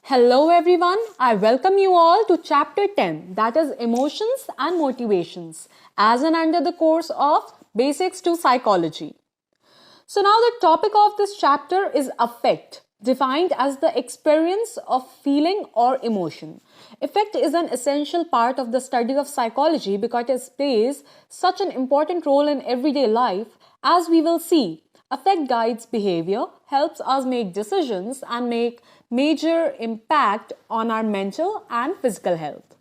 Hello everyone, I welcome you all to chapter 10, that is Emotions and Motivations, as an under the course of Basics to Psychology. So now the topic of this chapter is affect, defined as the experience of feeling or emotion. Affect is an essential part of the study of psychology because it plays such an important role in everyday life, as we will see. Affect guides behavior, helps us make decisions, and make major impact on our mental and physical health.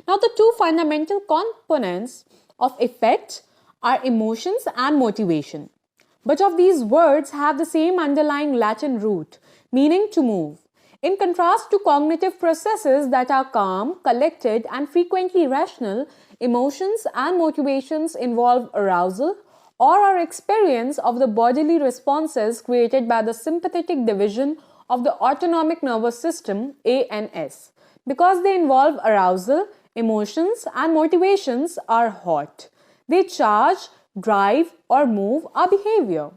Now, the two fundamental components of affect are emotions and motivation. But of these words have the same underlying Latin root, meaning to move. In contrast to cognitive processes that are calm, collected, and frequently rational, emotions and motivations involve arousal, or our experience of the bodily responses created by the sympathetic division of the autonomic nervous system ANS. Because they involve arousal, emotions and motivations are hot. They charge, drive or move our behavior.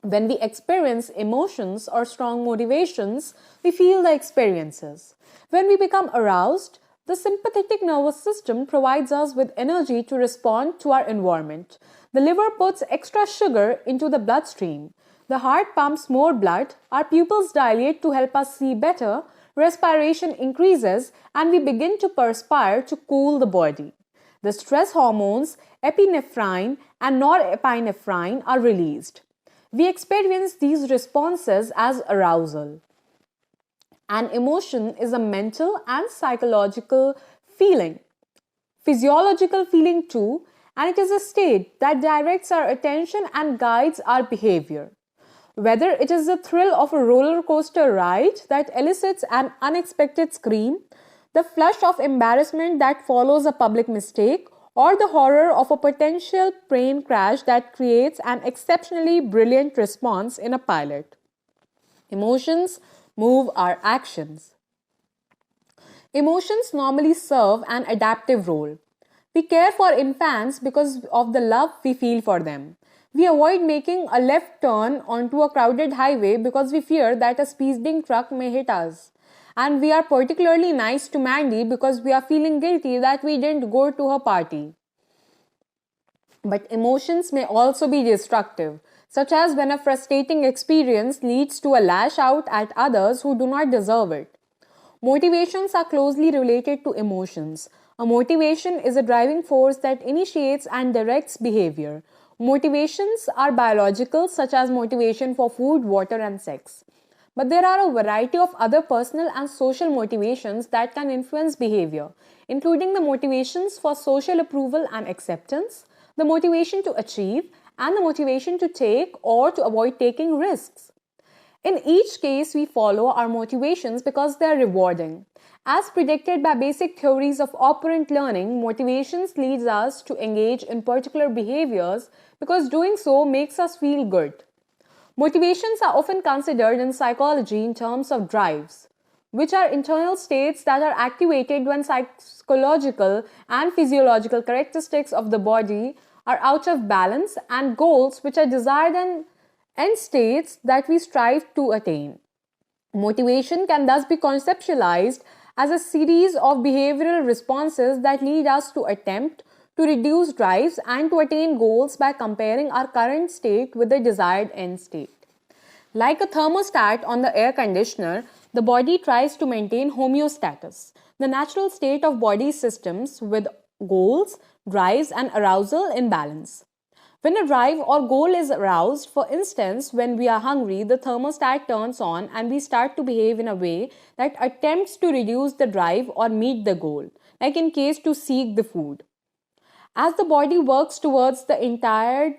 When we experience emotions or strong motivations, we feel the experiences. When we become aroused, the sympathetic nervous system provides us with energy to respond to our environment. The liver puts extra sugar into the bloodstream. The heart pumps more blood, our pupils dilate to help us see better, respiration increases, and we begin to perspire to cool the body. The stress hormones, epinephrine and norepinephrine, are released. We experience these responses as arousal. An emotion is a mental and psychological feeling, physiological feeling too, and it is a state that directs our attention and guides our behavior. Whether it is the thrill of a roller coaster ride that elicits an unexpected scream, the flush of embarrassment that follows a public mistake, or the horror of a potential plane crash that creates an exceptionally brilliant response in a pilot. Emotions move our actions. Emotions normally serve an adaptive role. We care for infants because of the love we feel for them. We avoid making a left turn onto a crowded highway because we fear that a speeding truck may hit us. And we are particularly nice to Mandy because we are feeling guilty that we didn't go to her party. But emotions may also be destructive, such as when a frustrating experience leads to a lash out at others who do not deserve it. Motivations are closely related to emotions. A motivation is a driving force that initiates and directs behavior. Motivations are biological, such as motivation for food, water, and sex. But there are a variety of other personal and social motivations that can influence behavior, including the motivations for social approval and acceptance, the motivation to achieve, and the motivation to take or to avoid taking risks. In each case, we follow our motivations because they are rewarding. As predicted by basic theories of operant learning, motivations leads us to engage in particular behaviors because doing so makes us feel good. Motivations are often considered in psychology in terms of drives, which are internal states that are activated when psychological and physiological characteristics of the body are out of balance, and goals which are desired and end states that we strive to attain. Motivation can thus be conceptualized as a series of behavioral responses that lead us to attempt to reduce drives and to attain goals by comparing our current state with the desired end state. Like a thermostat on the air conditioner, the body tries to maintain homeostasis, the natural state of body systems with goals, drives, and arousal in balance. When a drive or goal is aroused, for instance, when we are hungry, the thermostat turns on and we start to behave in a way that attempts to reduce the drive or meet the goal, like in case to seek the food. As the body works towards the entire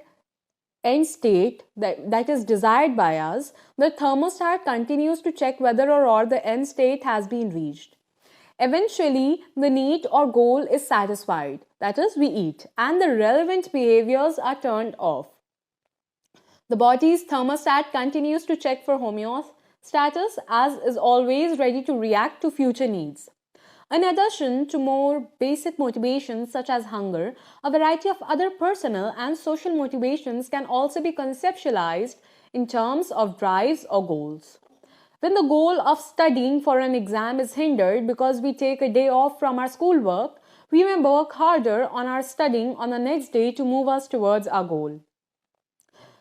end state that is desired by us, the thermostat continues to check whether or not the end state has been reached. Eventually, the need or goal is satisfied, that is, we eat, and the relevant behaviors are turned off. The body's thermostat continues to check for homeostasis as is always ready to react to future needs. In addition to more basic motivations such as hunger, a variety of other personal and social motivations can also be conceptualized in terms of drives or goals. When the goal of studying for an exam is hindered because we take a day off from our schoolwork, we may work harder on our studying on the next day to move us towards our goal.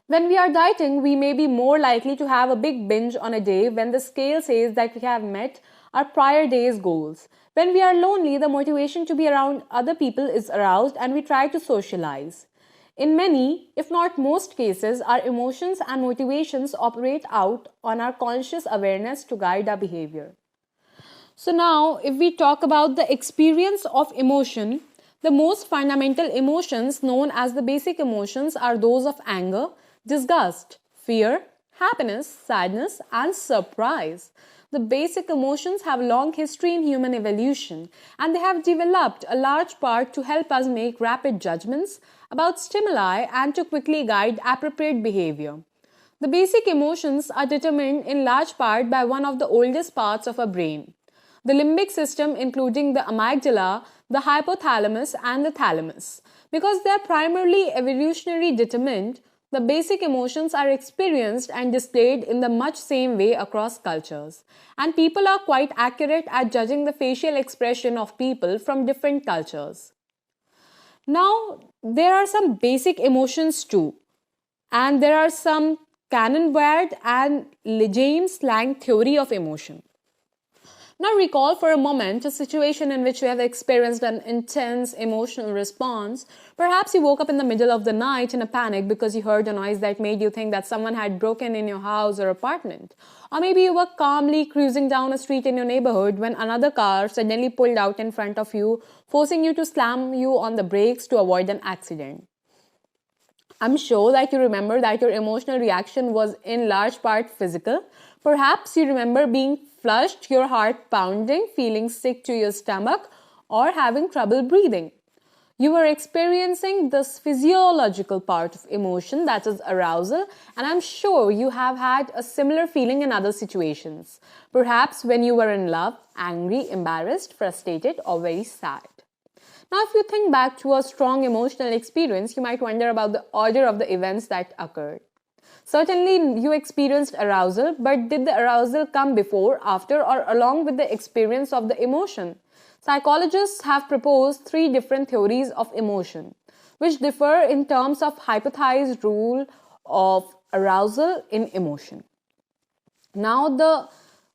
When we are dieting, we may be more likely to have a big binge on a day when the scale says that we have met our prior day's goals. When we are lonely, the motivation to be around other people is aroused and we try to socialize. In many, if not most cases, our emotions and motivations operate out on our conscious awareness to guide our behavior. So, now if we talk about the experience of emotion, the most fundamental emotions known as the basic emotions are those of anger, disgust, fear, happiness, sadness, and surprise. The basic emotions have a long history in human evolution and they have developed a large part to help us make rapid judgments about stimuli and to quickly guide appropriate behavior. The basic emotions are determined in large part by one of the oldest parts of our brain, the limbic system, including the amygdala, the hypothalamus, and the thalamus. Because they are primarily evolutionary determined, the basic emotions are experienced and displayed in the much same way across cultures. And people are quite accurate at judging the facial expression of people from different cultures. Now, there are some basic emotions too, and there are some Cannon-Baird and James Lang theory of emotion. Now recall for a moment a situation in which you have experienced an intense emotional response. Perhaps you woke up in the middle of the night in a panic because you heard a noise that made you think that someone had broken in your house or apartment. Or maybe you were calmly cruising down a street in your neighborhood when another car suddenly pulled out in front of you, forcing you to slam you on the brakes to avoid an accident. I'm sure that you remember that your emotional reaction was in large part physical. Perhaps you remember being flushed, your heart pounding, feeling sick to your stomach, or having trouble breathing. You were experiencing this physiological part of emotion, that is arousal, and I'm sure you have had a similar feeling in other situations. Perhaps when you were in love, angry, embarrassed, frustrated, or very sad. Now, if you think back to a strong emotional experience, you might wonder about the order of the events that occurred. Certainly, you experienced arousal, but did the arousal come before, after, or along with the experience of the emotion? Psychologists have proposed three different theories of emotion, which differ in terms of hypothesized role of arousal in emotion. Now,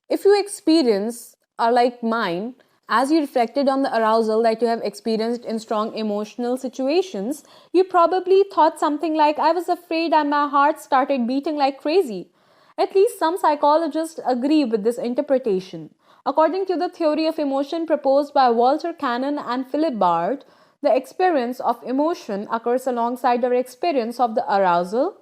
if you experience are like mine, as you reflected on the arousal that you have experienced in strong emotional situations, you probably thought something like, I was afraid and my heart started beating like crazy. At least some psychologists agree with this interpretation. According to the theory of emotion proposed by Walter Cannon and Philip Bard, the experience of emotion occurs alongside our experience of the arousal.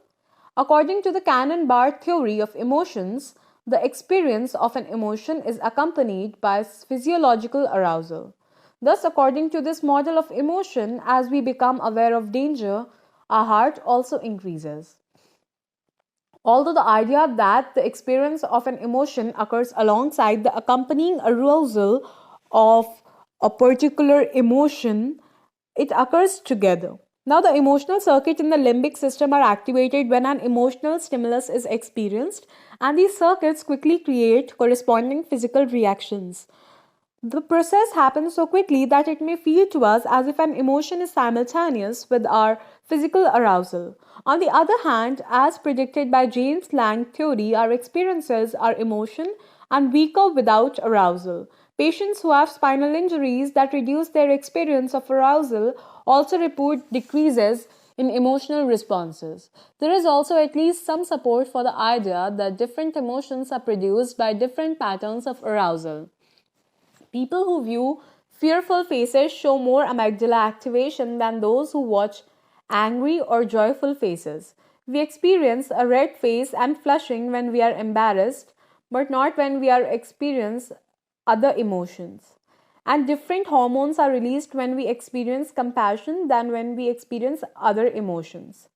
According to the Cannon-Bard theory of emotions, the experience of an emotion is accompanied by physiological arousal. Thus, according to this model of emotion, as we become aware of danger, our heart also increases. Although the idea that the experience of an emotion occurs alongside the accompanying arousal of a particular emotion, it occurs together. Now, the emotional circuit in the limbic system are activated when an emotional stimulus is experienced, and these circuits quickly create corresponding physical reactions. The process happens so quickly that it may feel to us as if an emotion is simultaneous with our physical arousal. On the other hand, as predicted by James Lang theory, our experiences are emotion and weaker without arousal. Patients who have spinal injuries that reduce their experience of arousal also report decreases in emotional responses. There is also at least some support for the idea that different emotions are produced by different patterns of arousal. People who view fearful faces show more amygdala activation than those who watch angry or joyful faces. We experience a red face and flushing when we are embarrassed, but not when we are experience other emotions. And different hormones are released when we experience compassion than when we experience other emotions.